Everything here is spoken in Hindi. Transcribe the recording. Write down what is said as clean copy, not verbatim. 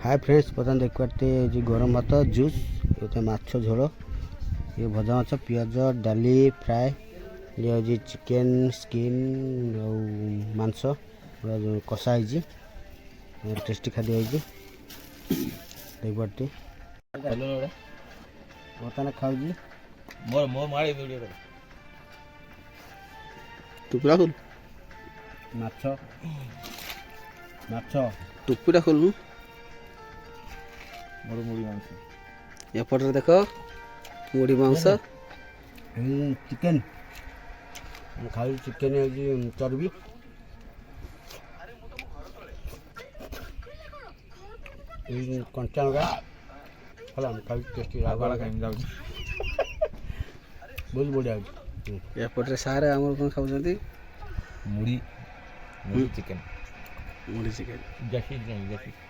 हाय फ्रेंड्स बर्तमान देख पाते जो गरम भात जूस ये माछ झोल ये भजा माछ पिज डाली फ्राए ये हूँ चिकेन स्किन और मांस जो कषा है टेस्टी खाद्य है देख पाते बर्तमान खाऊँ टुकुरा खोल माछ माछ टुकुरा खोल मुड़ी मुड़ी मांस एपटे देख मुड़ी मांस चिकेन खाऊ चिकेन चर्बी कंचा लगा खाऊ टेस्टी रागवाला खाई जाऊँ बहुत बढ़िया एपटे सारे आम कौन खाऊँ मुड़ी मुड़ी चिकेन मुड़ी चिकेन जैसी नहीं जैसी